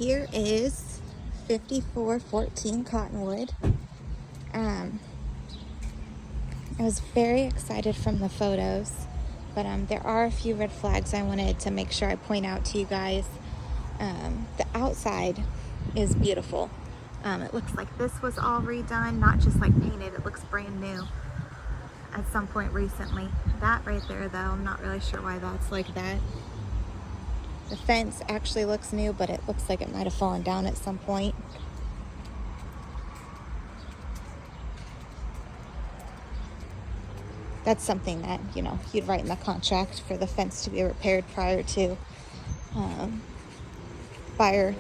Here is 5414 Cottonwood. I was very excited from the photos, but there are a few red flags I wanted to make sure I point out to you guys. The outside is beautiful. It looks like this was all redone, not just like painted. It looks brand new at some point recently. That right there though, I'm not really sure why that's like that. The fence actually looks new, but it looks like it might have fallen down at some point. That's something that, you know, you'd write in the contract for the fence to be repaired prior to buyer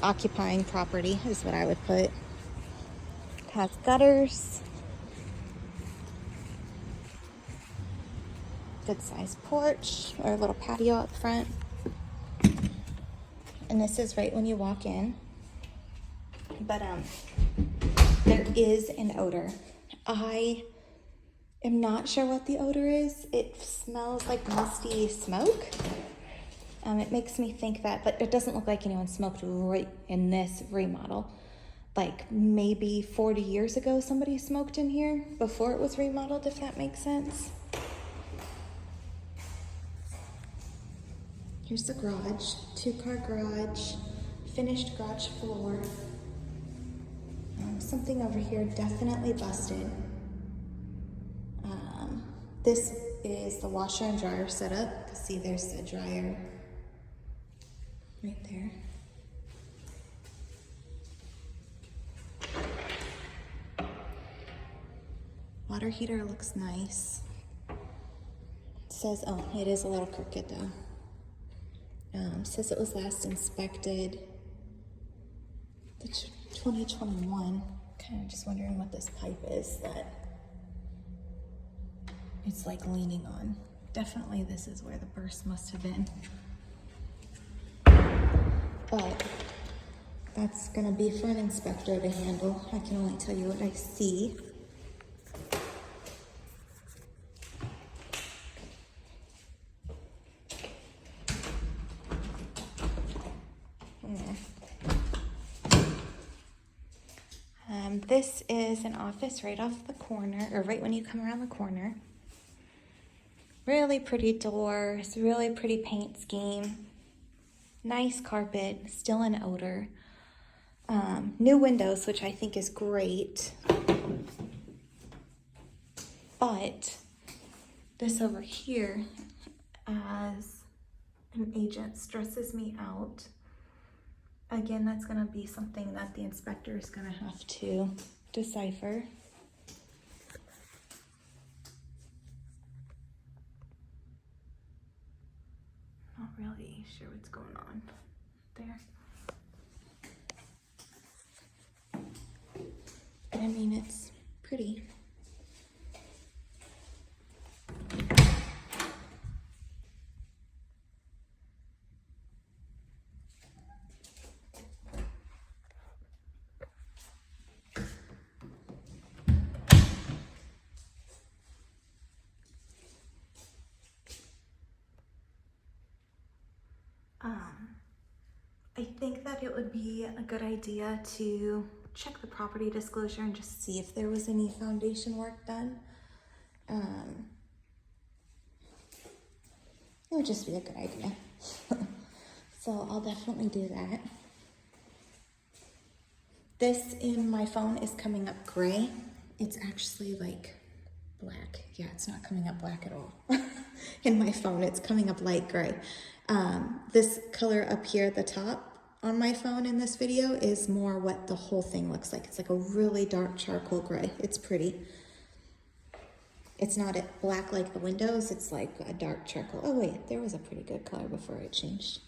occupying property is what I would put. It has gutters. Good sized porch or a little patio out front. And this is right when you walk in. But there is an odor. I am not sure what the odor is. It smells like musty smoke. It makes me think that, but it doesn't look like anyone smoked right in this remodel. Like maybe 40 years ago somebody smoked in here before it was remodeled, if that makes sense. Here's the garage, 2-car garage, finished garage floor. Something over here definitely busted. This is the washer and dryer setup. See, there's the dryer right there. Water heater looks nice. It says, oh, it is a little crooked though. Says it was last inspected 2021. Kind of just wondering what this pipe is that it's like leaning on. Definitely this is where the burst must have been. But that's gonna be for an inspector to handle. I can only tell you what I see. This is an office right off the corner, or right when you come around the corner. Really pretty doors, really pretty paint scheme. Nice carpet, still an odor. New windows, which I think is great. But this over here, as an agent, stresses me out. Again, that's going to be something that the inspector is going to have to decipher. Not really sure what's going on there. But I mean, it's pretty. I think that it would be a good idea to check the property disclosure and just see if there was any foundation work done. It would just be a good idea. So I'll definitely do that. This in my phone is coming up gray. It's actually like black. Yeah, it's not coming up black at all. In my phone, it's coming up light gray. This color up here at the top on my phone in this video is more what the whole thing looks like. It's like a really dark charcoal gray. It's pretty. It's not black like the windows. It's like a dark charcoal. Oh wait, there was a pretty good color before it changed.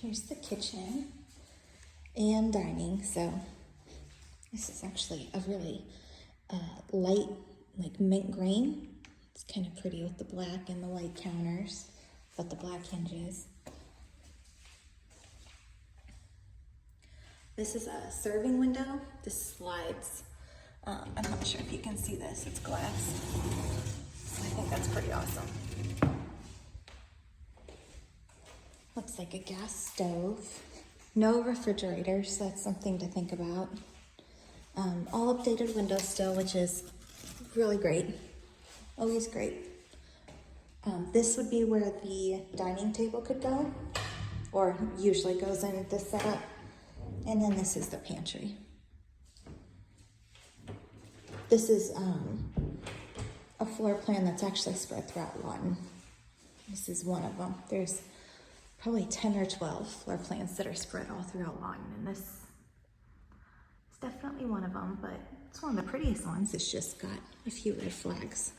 Here's the kitchen and dining. So this is actually a really light, like mint green. It's kind of pretty with the black and the white counters, but the black hinges. This is a serving window. This slides. I'm not sure if you can see this. It's glass. So I think that's pretty awesome. Looks like a gas stove. No refrigerators. That's something to think about. All updated windows still, which is really great. Always great. This would be where the dining table could go, or usually goes in this setup. And then this is the pantry. This is a floor plan that's actually spread throughout Lawton. This is one of them. There's probably 10 or 12 floor plans that are spread all throughout Lawton, and this is definitely one of them, but it's one of the prettiest ones. It's just got a few red flags,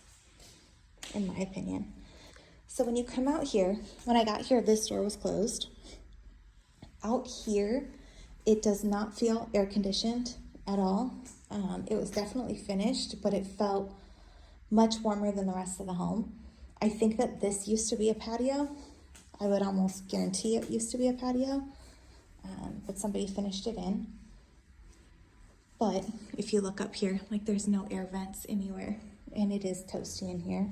in my opinion. So when you come out here, when I got here, this door was closed. Out here, it does not feel air conditioned at all. It was definitely finished, but it felt much warmer than the rest of the home. I think that this used to be a patio. I would almost guarantee it used to be a patio, but somebody finished it in. But if you look up here, like there's no air vents anywhere, and it is toasty in here.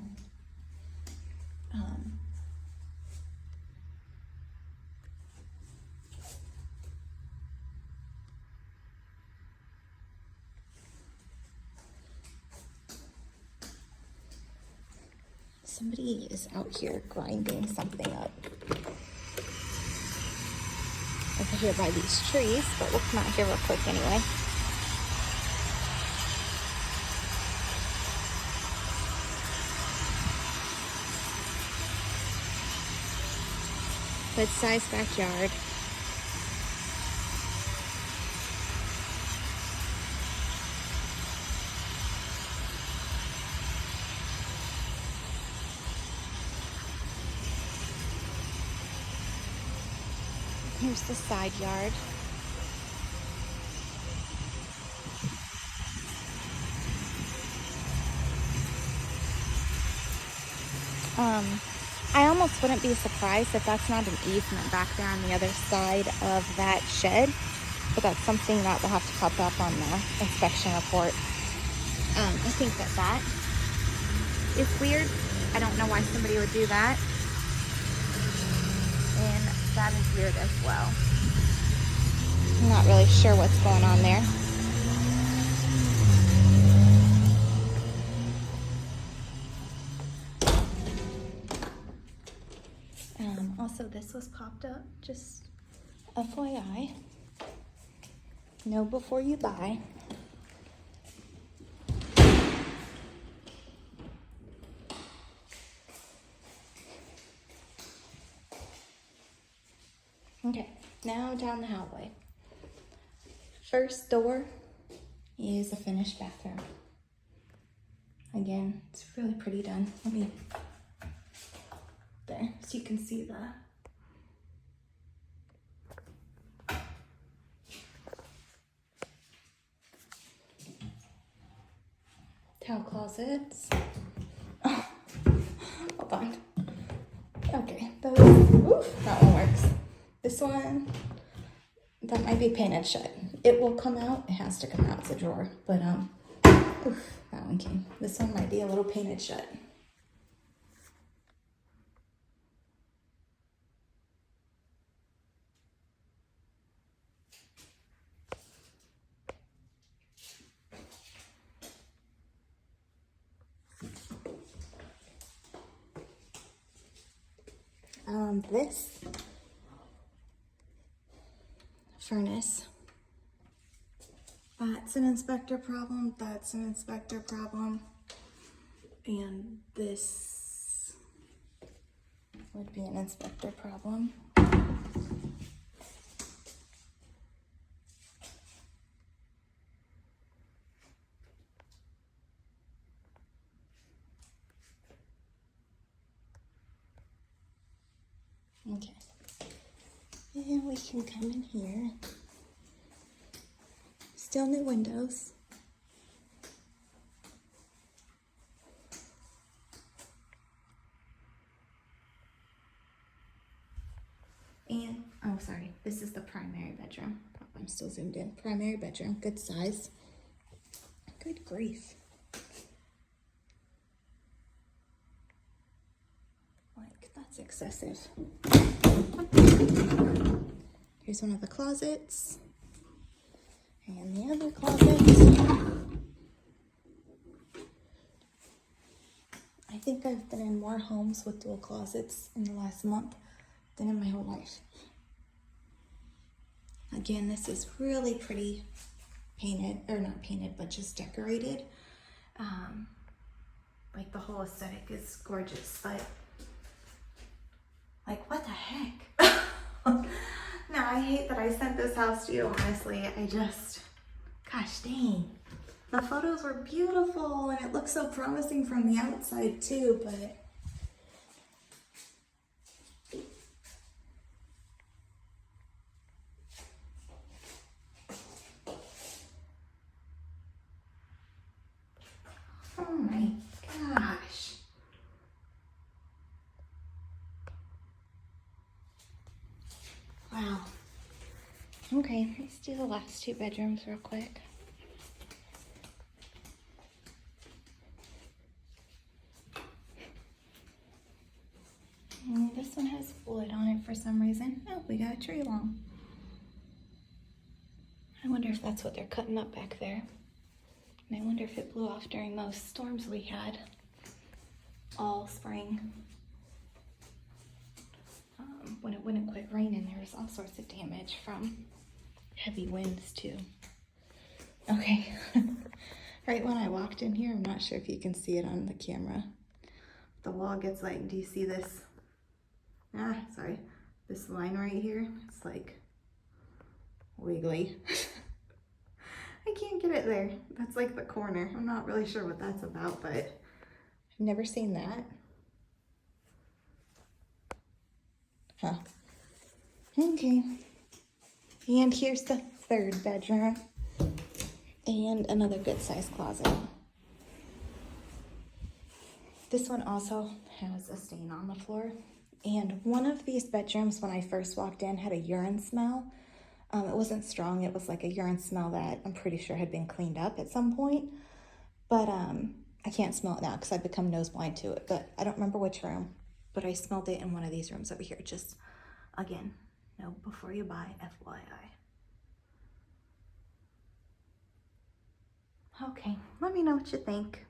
Somebody is out here grinding something up over here by these trees, but we'll come out here real quick anyway. Good sized backyard. Here's the side yard. I almost wouldn't be surprised if that's not an easement back there on the other side of that shed, but that's something that will have to pop up on the inspection report. I think that is weird. I don't know why somebody would do that. And that is weird as well. I'm not really sure what's going on there. Also, this was popped up, just FYI. Know before you buy. Okay, now down the hallway. First door is a finished bathroom. Again, it's really pretty done. Let me, there, so you can see the towel closets. Oh, hold on. Okay, those, oof, that one works. This one, that might be painted shut. It will come out, it has to come out, it's a drawer, but oof, that one came. This one might be a little painted shut. This furnace, that's an inspector problem, that's an inspector problem, and this would be an inspector problem. Okay, and we can come in here. Still new windows. no, sorry. This is the primary bedroom. Oh, I'm still zoomed in. Primary bedroom, good size. Good grief. Like, that's excessive. Here's one of the closets. And the other closet. I think I've been in more homes with dual closets in the last month than in my whole life. Again, this is really pretty painted, or not painted, but just decorated. Like the whole aesthetic is gorgeous, but like, what the heck? Now, I hate that I sent this house to you, honestly. Gosh dang. The photos were beautiful and it looks so promising from the outside too, but oh my gosh. Wow. Okay, let's do the last two bedrooms real quick. This one has wood on it for some reason. Oh, we got a tree lawn. I wonder if that's what they're cutting up back there. And I wonder if it blew off during those storms we had all spring. When it wouldn't quit raining, there was all sorts of damage from heavy winds too. Okay, right when I walked in here, I'm not sure if you can see it on the camera. The wall gets like, do you see this? Sorry, this line right here, it's like wiggly. I can't get it there. That's like the corner. I'm not really sure what that's about, but I've never seen that. Huh. Okay. And here's the third bedroom. And another good sized closet. This one also has a stain on the floor. And one of these bedrooms, when I first walked in, had a urine smell. It wasn't strong. It was like a urine smell that I'm pretty sure had been cleaned up at some point. But I can't smell it now because I've become nose blind to it. But I don't remember which room. But I smelled it in one of these rooms over here. Just, again, no, before you buy, FYI. Okay, let me know what you think.